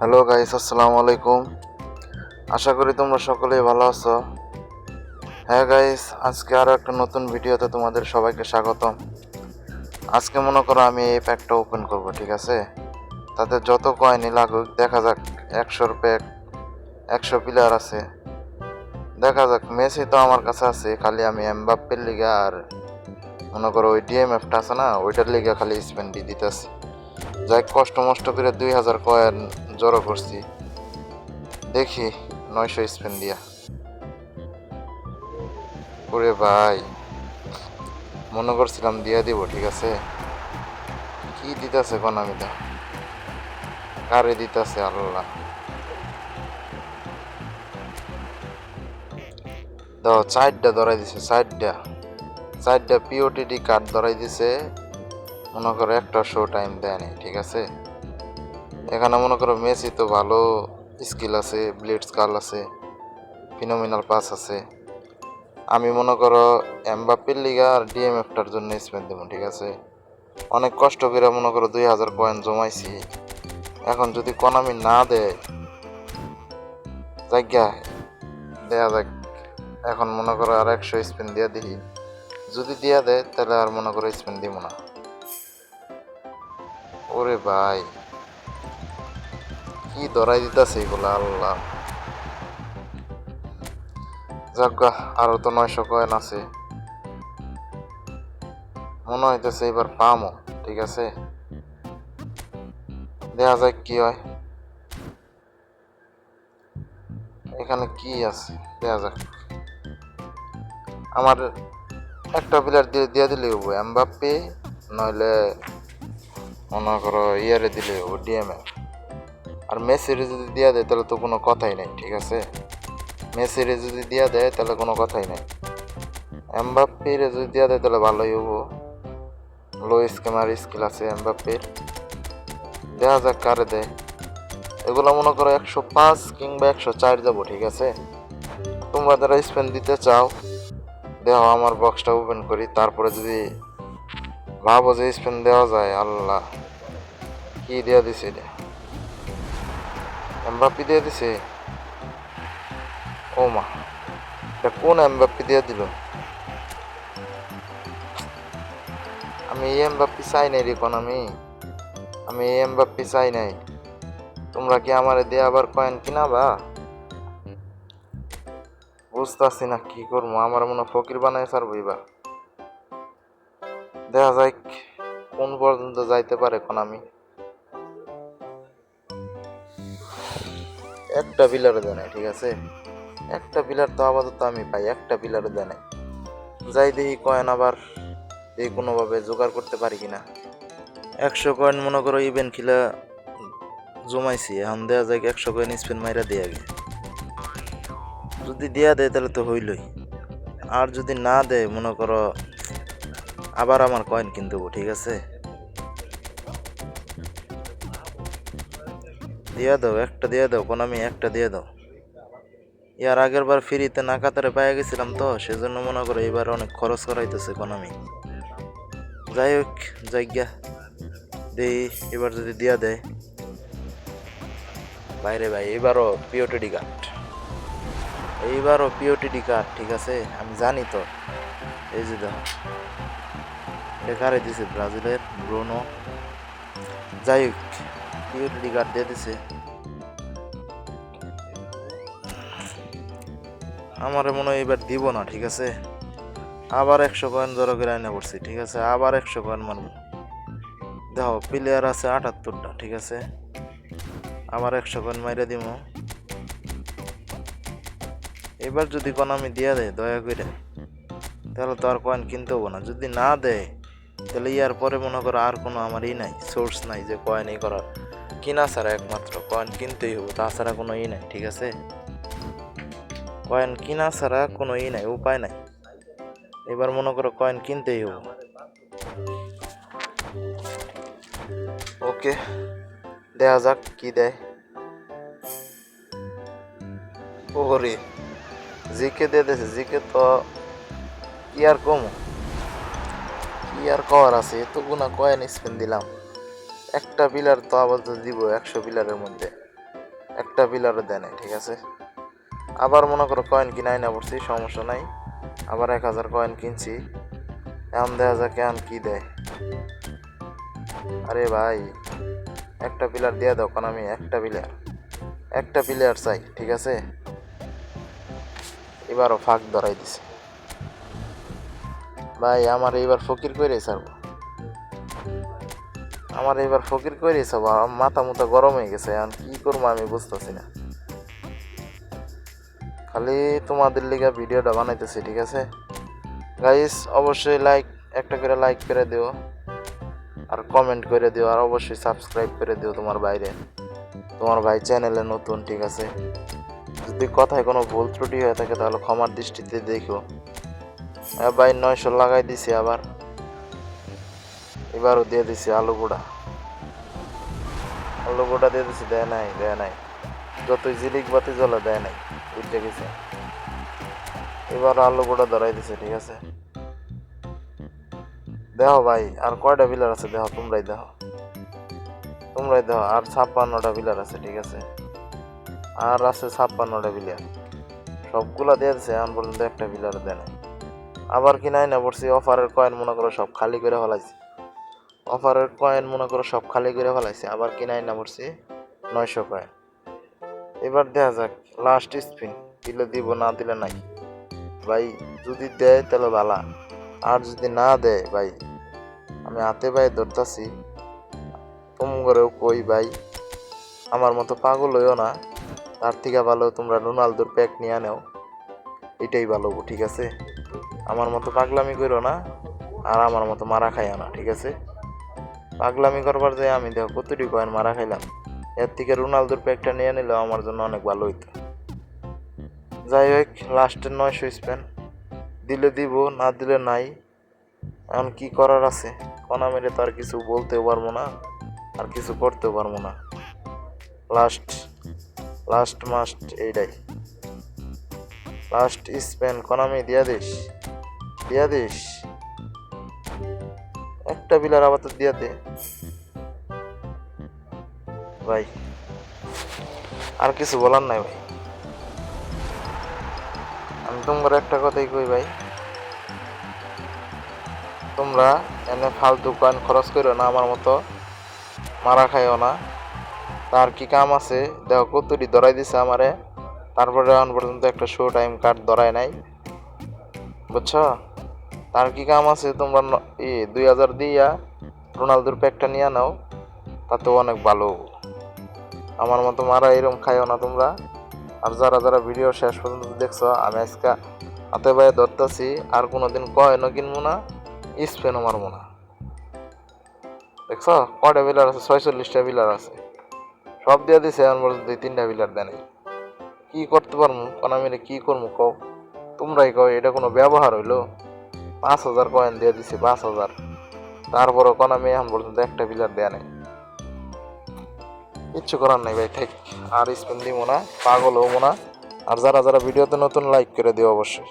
Hello guys, আসসালামু আলাইকুম। আশা করি তোমরা সকলেই ভালো আছো। হ্যাঁ গাইস, আজকে আরও একটা নতুন ভিডিওতে তোমাদের সবাইকে স্বাগতম। আজকে মনে করো আমি এই প্যাকটা ওপেন করব, ঠিক আছে? তাতে যত কয়েনই লাগুক দেখা যাক। 100 প্যাক, 100 প্লেয়ার আছে। দেখা যাক। মেসি তো আমার কাছে আছে, খালি আমি এমবাপ্পের লিগা আর মনে করো ওই ডিএমএফটা আছে না, ওইটার লিগা খালি স্পেন্ড দিতেছি। যাই কষ্ট মষ্ট করে 2000 কয়েন জড়ো করছি। দেখি 900 স্পেন্ড দিয়া। ওরে ভাই, মনে করছিলাম দিয়া দিব, ঠিক আছে? কি দিতেছে কোনামিটা, কারে দিতেছে আল্লাহ। দাও, 4টা ধরাই দিছে, 4টা পিওটিডি কার্ড ধরাই দিছে। মনে করো একটা শো টাইম দেয় নাই, ঠিক আছে? এখানে মনে করো মেসি তো ভালো স্কিল আছে, ব্লিড স্কাল আছে, ফিনোমিনাল পাস আছে। আমি মনে করো এমবাপ্পের লিগা আর ডিএমএফটার জন্য স্পেন্ড দেবো, ঠিক আছে? অনেক কষ্ট করে মনে করো 2000 কয়েন জমাইছি। এখন যদি কোনামি না দেয়, জায়গা দেয়া যাক। এখন মনে করো আর 100 স্পিন দিয়া দেখি। যদি দিয়া দেয় তাহলে আর মনে করো স্পিন দিব না। ওরে ভাই, কি ধরাই দিতেছে এগুলা আল্লাহ। যাজ্ঞা, আরো তো 900 কয়েন আছে। মনে হইতেছে এবার পামো, ঠিক আছে? দেখা যাক কি হয়। এখানে কি আছে দেখা যাক। আমার একটা প্লেয়ার দিয়ে দিলে হবো, এমবাপ্পে নইলে মনে করো ইয়ারে দিলে হবো, ডিএমএ। আর মেসির যদি দিয়া দেয় তাহলে তো কোনো কথাই নাই, ঠিক আছে? মেসিরে যদি দিয়া দেয় তাহলে কোনো কথাই নাই। এমবাপ্পের যদি দিয়া দেয় তাহলে ভালোই হবো। লো স্কেমার স্কিল আছে এমবাপ্পের। দেখা যাক কারে দেয়। এগুলো মনে করো 105 কিংবা 104 যাবো, ঠিক আছে? তোমরা যারা স্পেন দিতে চাও দেখো, আমার বক্সটা ওপেন করি, তারপরে যদি ভাবো যে স্পেন দেওয়া যায়, আল্লাহ কি দেওয়া দিছে এটা। এমবাপ্পি দিয়ে দিছে। ও মা, এটা কোন এমবাপ্পি দিয়ে দিল? আমি এই এমবাপ্পি চাই নাই রে, কোন আমি এই এমবাপ্পি চাই নাই। তোমরা কি আমারে দিয়ে আবার কয়েন কিনাবা? বুঝতেছি না কি করবো। আমার মনে ফকির বানায় ছাড়বো এবার। দেখা যাক কোন পর্যন্ত যাইতে পারে আমি। একটা পিলারও দেয় নাই, ঠিক আছে? একটা পিলার তো আপাতত আমি পাই, একটা পিলারও দেয় নাই। যাই দেখি কয়েন আবার এই কোনোভাবে জোগাড় করতে পারি কিনা। 100 কয়েন মনে করো ইভেন্ট খেলা জমাইছি। এখন দেওয়া যায় 100 কয়েন স্পিন মাইরা দিয়ে আগে। যদি দেয়া দেয় তাহলে তো হইলই। আর যদি না দেয় মনে করো আবার আমার কয়েন কিনতে দেবো, ঠিক আছে? দিয়া দাও, একটা দিয়ে দাও আমি, একটা দিয়ে দাও। ইয়ার আগের বার ফ্রিতে না কাতারে পাইয়া গেছিলাম তো, সেজন্য মনে করো এবার অনেক খরচ করাইতেছে আমি। যাই হোক, যাইগা দেই এবার যদি দিয়া দেয়। বাইরে ভাই, এইবারও পিওটিডি কার্ড, ঠিক আছে? আমি জানি তো। এই যে দেখো, এটা কারে দিছে? ব্রাজিলের ব্রুনো। যাই হোক, পিওটিডি কার্ড দিয়ে দিছে। আমার মনে হয় এবার দিব না, ঠিক আছে? আবার 100 কয়েন জড়ো করে আইনা পড়ছি, ঠিক আছে? আবার 100 কয়েন মারবো। দেখো প্লেয়ার আছে 78টা, ঠিক আছে? আবার 100 কয়েন মাইরা দিব। এবার যদি কোন আমি দিয়া দেয় দয়া করে, তাহলে তো আর কয়েন কিনতে হবো না। যদি না দেয় তাহলে ইয়ার পরে মনে করো আর কোনো আমার নাই, সোর্স নাই যে কয়েন করার। কিনা ছাড়া, একমাত্র কয়েন কিনতেই হবো, তাছাড়া কোনো নাই, ঠিক আছে? কয়েন কিনা ছাড়া কোনো নাই, উপায় নাই। এবার মনে করো কয়েন কিনতেই হবো। ওকে, দেখা যাক কি দেয়। ওরে, জিকে দিয়ে দিয়েছে। জিকে তো কি আর কমো, কি আর করার আছে? এতগুনা কয়েন স্পেন দিলাম। একটা পিলার তো আপাতত দিব 100 পিলারের মধ্যে। একটা পিলারও দেয় নাই, ঠিক আছে। আবার মনে করো কয়েন কিনাই না পড়ছি, সমস্যা নাই, আবার 1000 কয়েন কিনছি, এখন দেখা যাক এখন কি দেয়। আরে ভাই একটা পিলার দিয়ে দাও, কারণ আমি একটা প্লেয়ার চাই, ঠিক আছে। এবারও ফাঁক ধরাই দিছে ভাই, আমার এইবার ফকির করে ছাড়বো, আমার এইবার ফকির করে ছাড়বো। আমার মাথা মুথা গরম হয়ে গেছে, এখন কি করবো আমি বুঝতেছি না। খালি তোমাদের লিগা ভিডিওটা বানাইতেছি, ঠিক আছে গাইস। অবশ্যই একটা করে লাইক করে দিও, আর কমেন্ট করে দিও, আর অবশ্যই সাবস্ক্রাইব করে দিও তোমার ভাই চ্যানেলে নতুন, ঠিক আছে। যদি কথায় কোনো ভুল ত্রুটি হয়ে থাকে তাহলে ক্ষমার দৃষ্টিতে দেখো। ভাই 900 লাগাই দিছি, আবার এবারও দিয়ে দিছি আলু গুঁড়া দিয়ে দিছি, দেয় নাই, যতই জিলিক বাতি জ্বলা দেয় নাই, বুঝতে গেছে। এবার আলু গুঁড়া ধরাই দিছে, ঠিক আছে। দেখো ভাই আর কয়টা পিলার আছে, দেখো তোমরাই দেখো, আর 56টা পিলার আছে, ঠিক আছে। আর আছে 56টা পিলার, সবগুলা দিয়ে দিছে, এখন পর্যন্ত একটা পিলার দেয় না। আবার কিনাই না পড়ছি, অফারের কয়েন মনে করো সব খালি করে ফেলাইছি, আবার কিনাই না পড়ছি 900 কয়েন। এবার দেখা যাক লাস্ট স্পিন, দিলে দিব, না দিলে নাই ভাই। যদি দেয় তাহলে ভালা, আর যদি না দেয় ভাই আমি হাতে পায়ে ধরতাছি, তোমাদেরও কই ভাই আমার মতো পাগল হইও না, তার থেকে ভালো তোমরা রোনালদোর প্যাক নিয়ে নেও, এটাই ভালো, ঠিক আছে। আমার মতো পাগলামি করো না, আর আমার মতো মারা খাইও না, ঠিক আছে। পাগলামি করবার যে আমি দেখো কতটি কয়েন মারা খাইলাম, এর থেকে রোনালদোর প্যাকটা নিয়ে নিলেও আমার জন্য অনেক ভালো হইতো। যাই হোক লাস্টের 900 স্পেন, দিলে দিব, না দিলে নাই। এখন কি করার আছে, কোনা মেরে তো আর কিছু বলতেও পারবো না, আর কিছু করতেও পারবো না। লাস্ট মাস্ট এইটাই, লাস্ট স্পেন কোনামি দিয়া দিস, একটা বিলার আবার তো দিয়া দে ভাই, আর কিছু বলার নাই ভাই। আমি তোমার একটা কথাই কই ভাই, তোমরা এনে ফালতু কয়েন খরচ করো না, আমার মতো মারা খাইও না। তার কি কাম আছে দেখো, কতটি ধরাই দিছে আমারে, তারপরে এখন পর্যন্ত একটা শো টাইম কার্ড ধরায় নাই, বুঝছো। তার কি কাম আছে, তোমরা 2000 দিয়া রোনালদোর প্যাকটা নিয়ে নাও, তাতেও অনেক ভালো। আমার মতো মারা এরকম খাইও না তোমরা। আর যারা ভিডিও শেষ পর্যন্ত দেখছো, আমি আজকে হাতে পায়ে ধরতেছি, আর কোনোদিন কয়েনও কিনবো না, স্পেনও মারবো না। দেখছো কয়টা বিলার আছে, 46টা বিলার আছে, সব দিয়ে দিছে, এখন পর্যন্ত 2-3টা বিলার দেয় নাই। কি করতে পারবো কারণ আমি কি করবো কও, তোমরাই কও, এটা কোনো ব্যবহার হইলো? 5000 কয়েন দিয়ে দিছে, 5000, তারপরও কোন আমি এখন পর্যন্ত একটা বিলার দেয়া নাই। কিচ্ছু করার নাই ভাই, ঠিক আর স্পেন দিব না, পাগল হবো না। আর যারা ভিডিওতে নতুন লাইক করে দিও অবশ্যই।